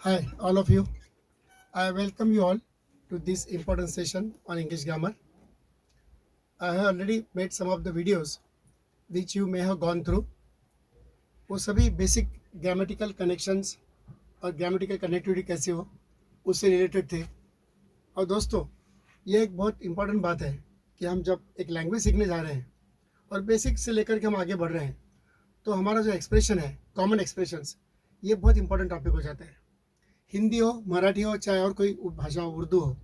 Hi, all of you. I welcome you all to this important session on English grammar. I have already made some of the videos which you may have gone through. वो सभी basic grammatical connections और grammatical connectivity कैसे हो उससे related थे। और दोस्तों, ये एक बहुत इंपॉर्टेंट बात है कि हम जब एक लैंग्वेज सीखने जा रहे हैं और बेसिक से लेकर के हम आगे बढ़ रहे हैं तो हमारा जो एक्सप्रेशन है, कॉमन एक्सप्रेशंस, ये बहुत इंपॉर्टेंट टॉपिक हो जाता है। हिंदी हो, मराठी हो, चाहे और कोई भाषा हो, उर्दू हो,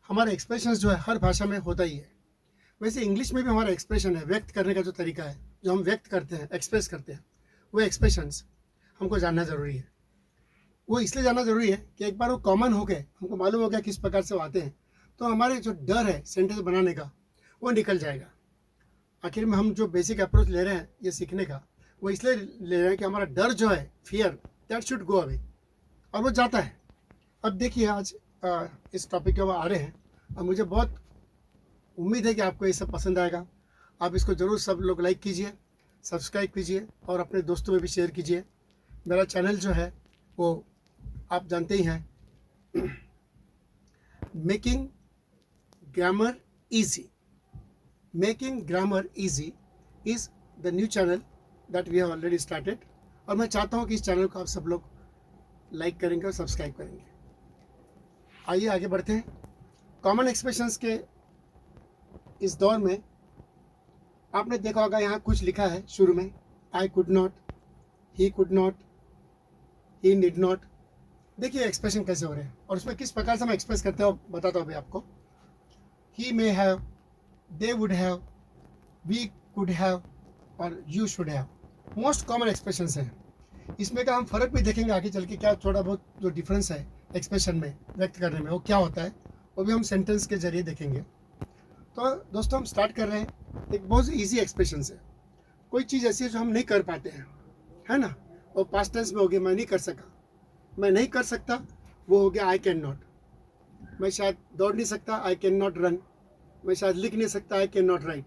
हमारा एक्सप्रेशंस जो है हर भाषा में होता ही है। वैसे इंग्लिश में भी हमारा एक्सप्रेशन है, व्यक्त करने का जो तरीका है, जो हम व्यक्त करते हैं, एक्सप्रेस करते हैं, वो एक्सप्रेशंस हमको जानना ज़रूरी है। वो इसलिए जानना ज़रूरी है कि एक बार वो कॉमन हो गए, हमको मालूम हो गया किस प्रकार से वो आते हैं, तो हमारे जो डर है सेंटेंस बनाने का वो निकल जाएगा। आखिर में हम जो बेसिक अप्रोच ले रहे हैं ये सीखने का, वो इसलिए ले रहे हैं कि हमारा डर जो है, fear, that should go away, और वो जाता है। अब देखिए, आज इस टॉपिक के ऊपर आ रहे हैं और मुझे बहुत उम्मीद है कि आपको ये सब पसंद आएगा। आप इसको ज़रूर सब लोग लाइक कीजिए, सब्सक्राइब कीजिए और अपने दोस्तों में भी शेयर कीजिए। मेरा चैनल जो है वो आप जानते ही हैं, making grammar easy. Making grammar easy is the new channel that we have already started, और मैं चाहता हूँ कि इस चैनल को आप सब लोग लाइक करेंगे और सब्सक्राइब करेंगे। आइए आगे बढ़ते हैं। कॉमन एक्सप्रेशंस के इस दौर में आपने देखा होगा, यहाँ कुछ लिखा है शुरू में, आई could not, he could not, he need not. देखिए एक्सप्रेशन कैसे हो रहे हैं और उसमें किस प्रकार से हम एक्सप्रेस करते हो बताता हूँ अभी आपको। He may have, they would have, we could have और you should have, most common expressions हैं। इसमें का हम फ़र्क भी देखेंगे आगे चल के, क्या थोड़ा बहुत जो डिफरेंस है एक्सप्रेशन में, व्यक्त करने में, वो क्या होता है, वो भी हम सेंटेंस के जरिए देखेंगे। तो दोस्तों, हम स्टार्ट कर रहे हैं एक बहुत इजी एक्सप्रेशन से। कोई चीज़ ऐसी है जो हम नहीं कर पाते हैं, है ना, और पास्ट टेंस में हो गया, मैं नहीं कर सका, मैं नहीं कर सकता, वो हो गया आई कैन नॉट। मैं शायद दौड़ नहीं सकता, आई कैन नॉट रन। मैं शायद लिख नहीं सकता, आई कैन नॉट राइट।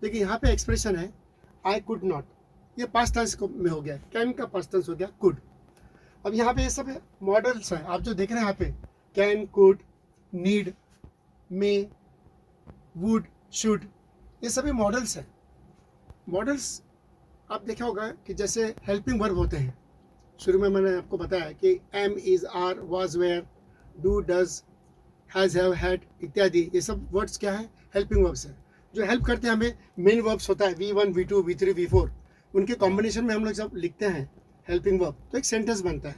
लेकिन यहाँ पे एक्सप्रेशन है आई कुड नॉट, ये पास्ट टेंस में हो गया, कैन का पास्ट टेंस हो गया कुड। अब यहाँ पे ये सब मॉडल्स हैं, आप जो देख रहे हैं यहाँ पे, can, could, need, may, would, should, ये सभी मॉडल्स हैं। मॉडल्स आप देखा होगा कि जैसे हेल्पिंग वर्ब होते हैं। शुरू में मैंने आपको बताया कि am, is, are, was, were, do, does, has, have, had इत्यादि, ये सब वर्ड्स क्या है, हेल्पिंग वर्ब्स हैं, जो हेल्प करते हैं हमें। मेन वर्ब्स होता है V1, V2, V3, V4, उनके कॉम्बिनेशन में हम लोग जब लिखते हैं हेल्पिंग वर्ब तो एक सेंटेंस बनता है।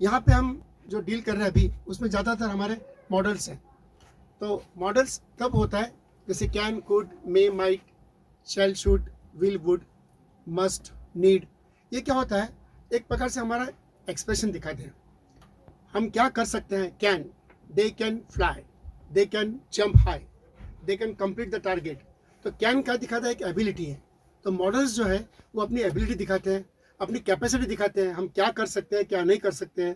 यहाँ पे हम जो डील कर रहे हैं अभी, उसमें ज़्यादातर हमारे मॉडल्स हैं। तो मॉडल्स तब होता है जैसे can, could, may, might, shall, should, will, would, must, need. ये क्या होता है, एक प्रकार से हमारा एक्सप्रेशन दिखाते हैं, हम क्या कर सकते हैं। Can, they can fly, they can jump high, they can complete the target. तो कैन क्या दिखाता है, एक एबिलिटी है। तो मॉडल्स जो है वो अपनी एबिलिटी दिखाते हैं, अपनी कैपेसिटी दिखाते हैं, हम क्या कर सकते हैं, क्या नहीं कर सकते हैं,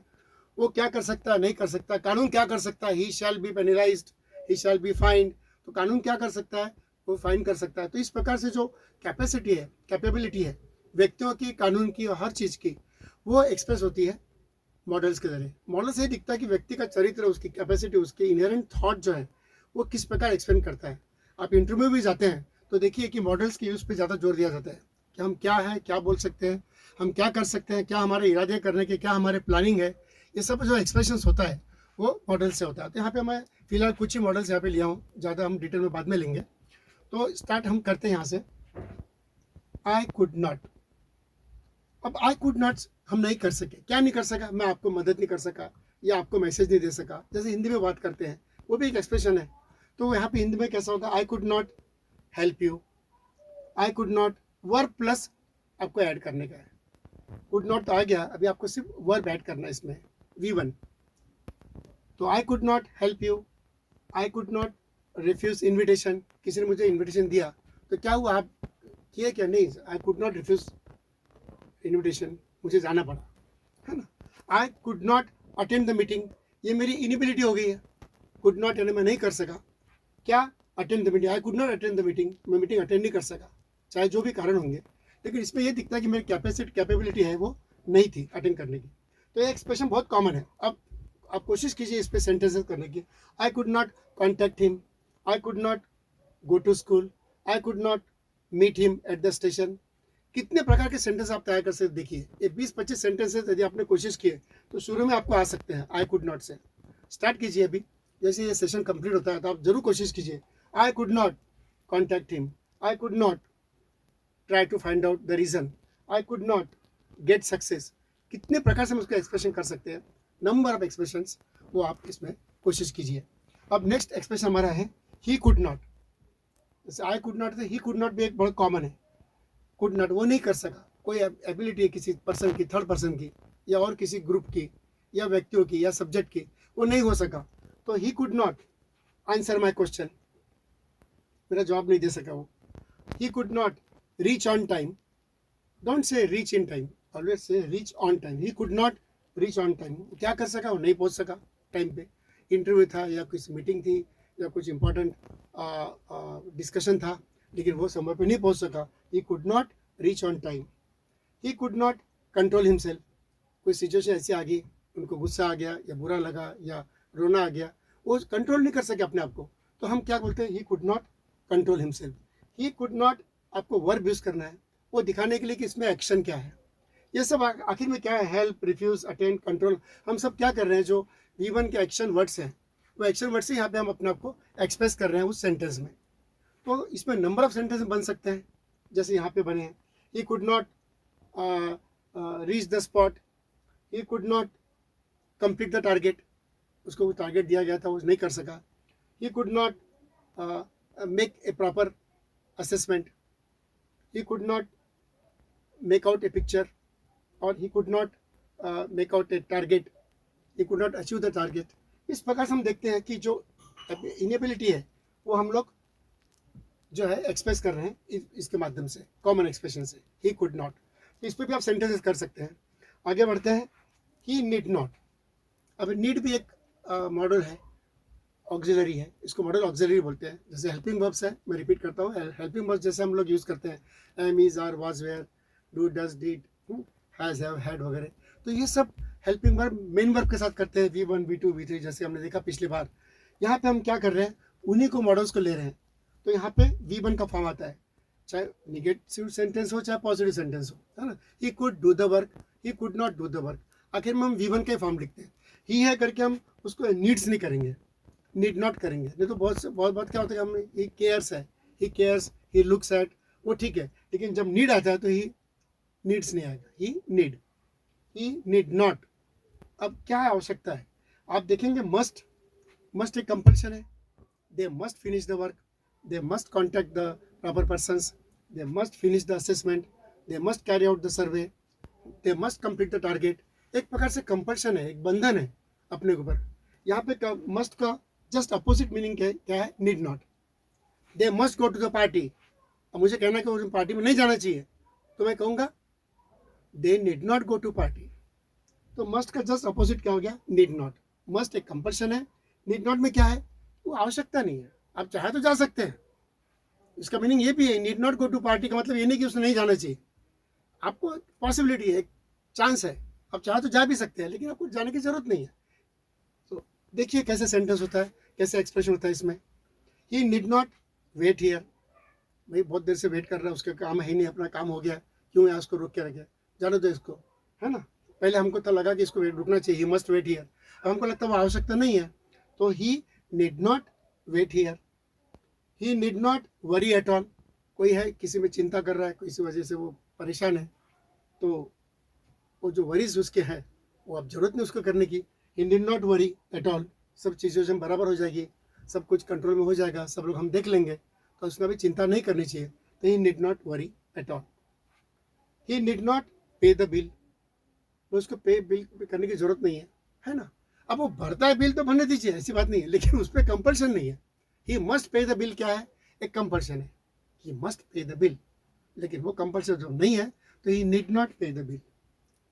वो क्या कर सकता है, नहीं कर सकता, कानून क्या कर सकता है, he shall be penalised, he shall be fined. तो कानून क्या कर सकता है, वो फाइन कर सकता है। तो इस प्रकार से जो कैपेसिटी है, कैपेबिलिटी है व्यक्तियों की, कानून की और हर चीज़ की, वो एक्सप्रेस होती है मॉडल्स के जरिए। मॉडल से ये दिखता है कि व्यक्ति का चरित्र, उसकी कैपेसिटी, उसके इनहेरेंट थॉट जो है वो किस प्रकार एक्सप्लेन करता है। आप इंटरव्यू भी जाते हैं तो देखिए कि मॉडल्स के यूज़ पे ज़्यादा जोर दिया जाता है कि हम क्या है, क्या बोल सकते हैं, हम क्या कर सकते हैं, क्या हमारे इरादे करने के, क्या हमारे प्लानिंग है। ये सब जो एक्सप्रेशंस होता है वो मॉडल से होता है। तो यहाँ पे मैं फिलहाल कुछ ही मॉडल्स यहाँ पे लिया हूँ, ज़्यादा हम डिटेल में बाद में लेंगे। तो स्टार्ट हम करते हैं यहाँ से। आई कुड नॉट। अब आई कुड नॉट हम नहीं कर सके, क्या नहीं कर सका, मैं आपको मदद नहीं कर सका या आपको मैसेज नहीं दे सका, जैसे हिंदी में बात करते हैं, वो भी एक एक्सप्रेशन है। तो यहाँ पे हिंदी में कैसा होगा, आई could not help you, I could not, verb plus आपको ऐड करने का है। कुड नॉट तो आ गया, अभी आपको सिर्फ वर्ब ऐड करना है इसमें, V1। तो I could not help you, I could not refuse invitation, किसी ने मुझे इन्विटेशन दिया तो क्या हुआ, आप किए क्या, नहीं, I could not refuse invitation, मुझे जाना पड़ा, है ना। I could not attend the meeting, ये मेरी इनिबिलिटी हो गई है, कुड नॉट यानी मैं नहीं कर सका, क्या, attend the meeting, I could not attend the meeting, मैं मीटिंग अटेंड नहीं कर सका, चाहे जो भी कारण होंगे। लेकिन इसमें ये दिखता है कि मेरी कैपेबिलिटी है वो नहीं थी अटेंड करने की। तो ये एक्सप्रेशन बहुत कॉमन है। अब आप कोशिश कीजिए इस पे सेंटेंसेस करने की। I could not contact him, I could not go to school, I could not meet him at the station. कितने प्रकार के सेंटेंस आप तैयार कर सकते, देखिए ये 20-25 सेंटेंसेस यदि आपने कोशिश किए तो शुरू में आपको आ सकते हैं आई कुड नॉट से। स्टार्ट कीजिए अभी, जैसे ये सेशन कंप्लीट होता है तो आप जरूर कोशिश कीजिए। I could not contact him, I could not try to find out the reason, I could not get success. कितने प्रकार से हम उसका एक्सप्रेशन कर सकते हैं, नंबर ऑफ एक्सप्रेशंस, वो आप इसमें कोशिश कीजिए। अब नेक्स्ट एक्सप्रेशन हमारा है ही कुड नॉट। जैसे I could not, he could not भी एक बहुत कॉमन है। कुड नॉट वो नहीं कर सका, कोई एबिलिटी है किसी पर्सन की, थर्ड पर्सन की, या और किसी ग्रुप की, या व्यक्तियों की, या सब्जेक्ट की, वो नहीं हो सका, तो ही could not answer my question, मेरा जवाब नहीं दे सका वो। ही could not reach on time, don't say reach in time, always say reach on time. He could not reach on time, क्या कर सका, वो नहीं पहुंच सका टाइम पे। इंटरव्यू था या कुछ मीटिंग थी या कुछ इंपॉर्टेंट डिस्कशन था, लेकिन वो समय पे नहीं पहुंच सका। He could not reach on time. He could not control himself, कोई सिचुएशन ऐसी आ गई, उनको गुस्सा आ गया या बुरा लगा या रोना आ गया, वो कंट्रोल नहीं कर सके अपने आप को, तो हम क्या बोलते हैं, ही could not control himself. He could not, आपको वर्ब यूज करना है वो दिखाने के लिए कि इसमें एक्शन क्या है। ये सब आखिर में क्या है, हेल्प, रिफ्यूज, अटेंड, कंट्रोल, हम सब क्या कर रहे हैं, जो V1 के एक्शन वर्ड्स हैं, वो एक्शन वर्ड से यहाँ पे हम अपने आप को एक्सप्रेस कर रहे हैं उस सेंटेंस में। तो इसमें नंबर ऑफ सेंटेंस बन सकते हैं, जैसे यहाँ पे बने हैं। ही could not reach the spot, he could not complete the target, उसको वो टारगेट दिया गया था वो नहीं कर सका। He could not make a proper assessment, he could not make out a picture, और he could not make out a target, he could not achieve the target. इस प्रकार से हम देखते हैं कि जो इनेबिलिटी है वो हम लोग जो है एक्सप्रेस कर रहे हैं इसके माध्यम से, कॉमन एक्सप्रेशन से, ही कुड नॉट। इस पर भी आप सेंटेंसेस कर सकते हैं। आगे बढ़ते हैं, ही नीड नॉट। अब नीड भी एक मॉडल है, ऑक्सिलरी है, इसको मॉडल ऑक्सिलरी बोलते हैं। जैसे हेल्पिंग वर्ब्स है, मैं रिपीट करता हूँ, हेल्पिंग वर्ब्स जैसे हम लोग यूज़ करते हैं, am, is, are, was, were, do, does, did, has, have, had वगैरह, तो ये सब हेल्पिंग वर्ब मेन वर्ब के साथ करते हैं, V1, V2, V3, जैसे हमने देखा पिछली बार। यहाँ पे हम क्या कर रहे हैं, उन्हीं को मॉडल्स को ले रहे हैं। तो यहाँ पे V1 का फॉर्म आता है, चाहे निगेटिव सेंटेंस हो चाहे पॉजिटिव सेंटेंस हो, है ना। He could do the work, he could not do the work, आखिर में हम V1 का फॉर्म लिखते हैं। ही है करके हम उसको नीड्स नहीं करेंगे, नीड नॉट करेंगे, नहीं तो बहुत क्या होता है, हम ही केयर्स है, he cares, he looks at, वो ठीक है, लेकिन जब नीड आता है तो ही नीड्स नहीं आएगा, ही नीड नॉट। अब क्या है, आवश्यकता है, आप देखेंगे मस्ट एक कंपल्शन है, they must finish the work, they must contact the proper persons, they must finish the assessment, they must carry out the survey, they must complete the target। एक प्रकार से कंपल्शन है, एक बंधन है अपने ऊपर। यहाँ पे मस्ट का जस्ट अपोजिट मीनिंग क्या है, need not. They must go to the party, अब मुझे कहना है कि उस पार्टी में नहीं जाना चाहिए, तो मैं कहूँगा they need not go to party. तो मस्ट का जस्ट अपोजिट क्या हो गया, नीड नॉट। मस्ट एक कंपल्शन है, नीड नॉट में क्या है, वो आवश्यकता नहीं है, आप चाहे तो जा सकते हैं। इसका मीनिंग ये भी है, need not go to party का मतलब ये नहीं कि उसने नहीं जाना चाहिए, आपको पॉसिबिलिटी है, एक चांस है, आप चाहे तो जा भी सकते हैं, लेकिन आपको जाने की जरूरत नहीं है। तो देखिए कैसे सेंटेंस होता है, कैसे एक्सप्रेशन होता है इसमें। ही नीड नॉट वेट हियर, भाई बहुत देर से वेट कर रहा है, उसका काम है ही नहीं, अपना काम हो गया, क्यों यहाँ उसको रोक के रखे, जाने दो इसको, है ना। पहले हमको तो लगा कि इसको रुकना चाहिए, ही मस्ट वेट हियर, अब हमको लगता है वो आवश्यकता नहीं है, तो he need not wait here. He need not worry at all, कोई है किसी में चिंता कर रहा है, किसी वजह से वो परेशान है, तो वो जो वरीज उसके है वो अब जरूरत नहीं उसको करने की। He need not worry at all, सब चीज़ें बराबर हो जाएगी, सब कुछ कंट्रोल में हो जाएगा, सब लोग हम देख लेंगे, तो उसमें भी चिंता नहीं करनी चाहिए, तो he need not worry at all. He need not pay the bill, उसको पे बिल करने की जरूरत नहीं है ना। अब वो भरता है बिल तो भरने दीजिए, ऐसी बात नहीं है, लेकिन उस पर कंपल्शन नहीं है। He must pay the bill क्या है, एक कंपल्शन है, he must pay the bill, लेकिन वो कंपल्सन जो नहीं है, तो he need not pay the bill.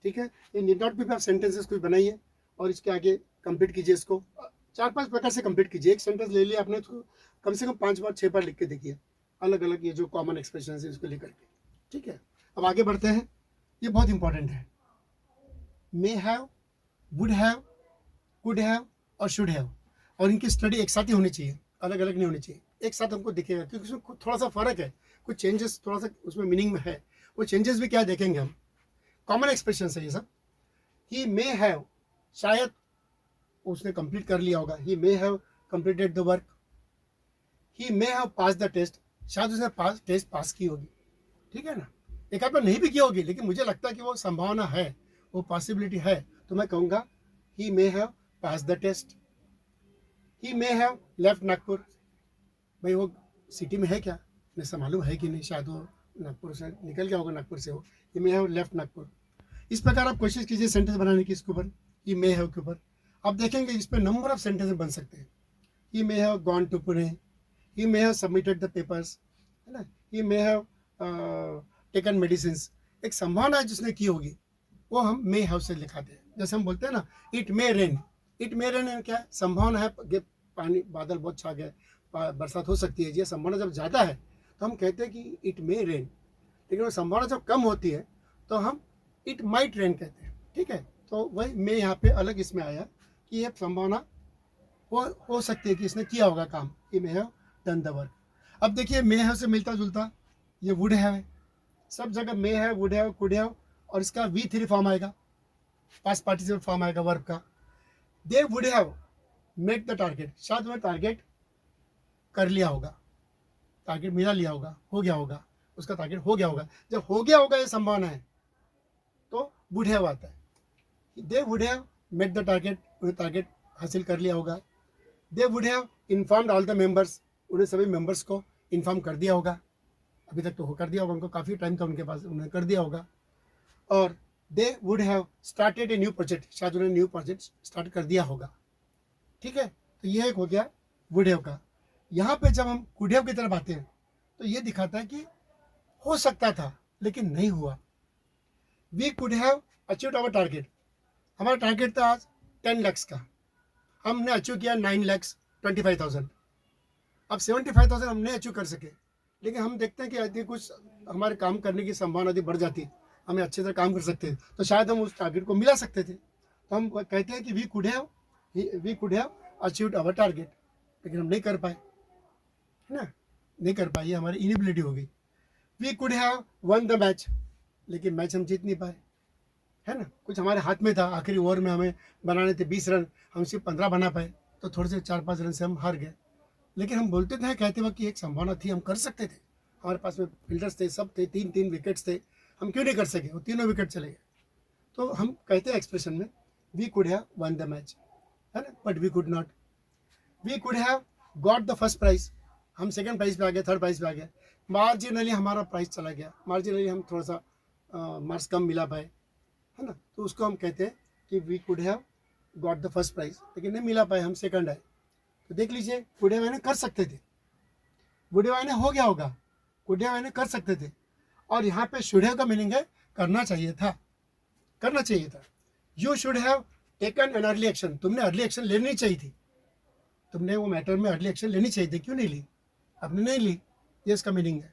ठीक है, ये नीड नॉट पे आप सेंटेंसेस कुछ बनाइए और इसके आगे कंप्लीट कीजिए, इसको 4-5 प्रकार से कंप्लीट कीजिए। एक सेंटेंस ले लिया आपने तो कम से कम 5 बार 6 बार लिख के देखिए, अलग अलग ये जो कॉमन एक्सप्रेशन है इसको लेकर के। ठीक है, अब आगे बढ़ते हैं, ये बहुत इंपॉर्टेंट है। मे have, would have, could have और शुड हैव, और इनकी स्टडी एक साथ ही होनी चाहिए, अलग अलग नहीं होनी चाहिए, एक साथ हमको दिखेगा, क्योंकि उसमें थोड़ा सा फर्क है, कुछ चेंजेस थोड़ा सा उसमें मीनिंग में है। वो चेंजेस भी क्या देखेंगे हम, कॉमन एक्सप्रेशन है ये सब। ही मे हैव, शायद उसने कंप्लीट कर लिया होगा, he may have completed the work. He may have pass the test, शायद उसने टेस्ट पास की होगी, ठीक है ना। एक आध बार नहीं भी की होगी, लेकिन मुझे लगता है कि वो संभावना है, वो पॉसिबिलिटी है, तो मैं कहूँगा he may have pass the test. He may have left Nagpur, भाई वो सिटी में है क्या, नहीं से मालूम है कि नहीं, शायद वो नागपुर से निकल गया होगा, नागपुर से हो। ही मे हैव लेफ्ट नागपुर। इस प्रकार आप कोशिश कीजिए सेंटेंस बनाने की इसके ऊपर, ही मे हैव के ऊपर। आप देखेंगे इस पर नंबर ऑफ सेंटेंस बन सकते हैं। He may have gone to Pune, he may have submitted the papers, है ना, he may have taken medicine. एक संभावना जिसने की होगी वो हम मे हैव से लिखाते हैं। जैसे हम बोलते हैं ना, it may rain, it may rain क्या है, संभावना है कि पानी बादल बहुत छा गए, बरसात हो सकती है। ये संभावना जब ज़्यादा है तो हम कहते हैं कि इट मे रेन, लेकिन वो संभावना जब कम होती है तो हम इट माइट रेन कहते हैं, ठीक है। तो वही मे यहाँ पे अलग इसमें आया कि ये संभावना हो सकती है कि इसने किया होगा काम, he may have done the work. अब देखिए मे हैव से मिलता जुलता ये वुड हैव है, सब जगह may have, would have, could have, और इसका V3 फॉर्म आएगा, पास्ट पार्टिसिपल फॉर्म आएगा वर्ब का। They would have met the target, शायद उन्हें टारगेट कर लिया होगा, टारगेट मिला लिया होगा, हो गया होगा, उसका टारगेट हो गया होगा। जब हो गया होगा ये संभावना है तो वुड हैव आता है। They would have met the target, उन्हें टारगेट हासिल कर लिया होगा। They would have informed all the members, उन्हें सभी मेंबर्स को इन्फॉर्म कर दिया होगा, अभी तक तो हो कर दिया होगा, उनको काफ़ी टाइम था उनके पास, उन्होंने कर दिया होगा। और दे would have started a new project, शायद उन्होंने न्यू प्रोजेक्ट स्टार्ट कर दिया होगा, ठीक है। तो ये एक हो गया वुड हैव का। यहाँ पे जब हम कुड हैव की तरफ आते हैं तो ये दिखाता है कि हो सकता था लेकिन नहीं हुआ। We could have achieved our target, हमारा टारगेट था आज 10 लाख का, हमने अचीव किया 9,25,000। अब 75,000 हम नहीं अचीव कर सके, लेकिन हम देखते हैं कि यदि कुछ हमारे काम करने की संभावना यदि बढ़ जाती, हमें अच्छे से काम कर सकते हैं, तो शायद हम उस टारगेट को मिला सकते थे। तो हम कहते हैं कि we could have achieved our target, लेकिन हम नहीं कर पाए, है ना, नहीं कर पाए, ये हमारी इनिबिलिटी हो गई। We could have won the match, लेकिन मैच हम जीत नहीं पाए, है ना, कुछ हमारे हाथ में था, आखिरी ओवर में हमें बनाने थे 20 रन, हम सिर्फ 15 बना पाए, तो थोड़े से 4-5 रन से हम हार गए। लेकिन हम बोलते थे, कहते वक्त कि एक संभावना थी, हम कर सकते थे, हमारे पास में फील्डर्स थे, सब थे, 3-3 विकेट्स थे, हम क्यों नहीं कर सके, वो तीनों विकेट चले गए। तो हम कहते हैं एक्सप्रेशन में we could have won the match, है ना, but we could not. We could have got the first prize, हम सेकंड प्राइज पे आ गए, थर्ड प्राइज पे आ गए, मार्जिनली हमारा प्राइस चला गया, मार्जिनली हम थोड़ा सा मार्क्स कम मिला पाए, है ना, तो उसको हम कहते हैं कि we could have got the first prize, लेकिन नहीं मिला पाए, हम सेकंड आए। तो देख लीजिए कुड हैव यानी कर सकते थे, वुड हैव यानी हो गया होगा, कुड हैव यानी कर सकते थे, और यहाँ पे शुड हैव का मीनिंग है करना चाहिए था, करना चाहिए था। You should have taken an early action, तुमने अर्ली एक्शन लेनी चाहिए थी, तुमने वो मैटर में अर्ली एक्शन लेनी चाहिए थी, क्यों नहीं ली, आपने नहीं ली, ये इसका मीनिंग है।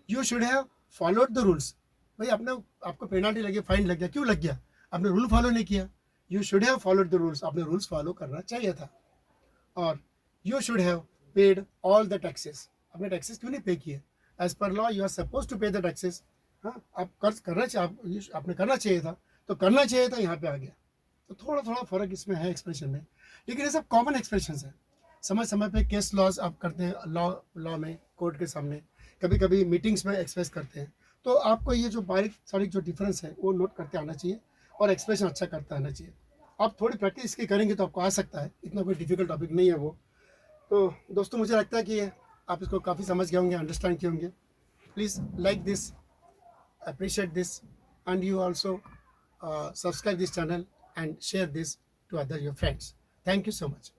You should have followed the rules, भाई आपने, आपको पेनाल्टी लगी, फाइन लग गया, क्यों लग गया, आपने रूल फॉलो नहीं किया। You should have followed the rules, आपने रूल्स फॉलो करना चाहिए था। और you should have paid all the taxes, आपने टैक्सेस क्यों नहीं पे किए, as per law you are suppose to pay the taxes, हाँ आप कर्ज करना चाहिए, आपने करना चाहिए था, तो करना चाहिए था, यहाँ पे आ गया। तो थोड़ा थोड़ा फर्क इसमें है एक्सप्रेशन में, लेकिन ये सब कॉमन एक्सप्रेशन है। समय समय पे केस लॉज आप करते हैं, लॉ में कोर्ट के सामने, कभी कभी मीटिंग्स में एक्सप्रेस करते हैं, तो आपको ये जो बारीक सारीक जो डिफरेंस है वो नोट करते आना चाहिए, और एक्सप्रेशन अच्छा करते आना चाहिए। आप थोड़ी प्रैक्टिस इसकी करेंगे तो आपको आ सकता है, इतना कोई डिफिकल्ट टॉपिक नहीं है वो। तो दोस्तों मुझे लगता है कि आप इसको काफ़ी समझ गए होंगे, अंडरस्टैंड किए होंगे। Please like this, appreciate this, and you also subscribe this channel and share this to other your friends. Thank you so much.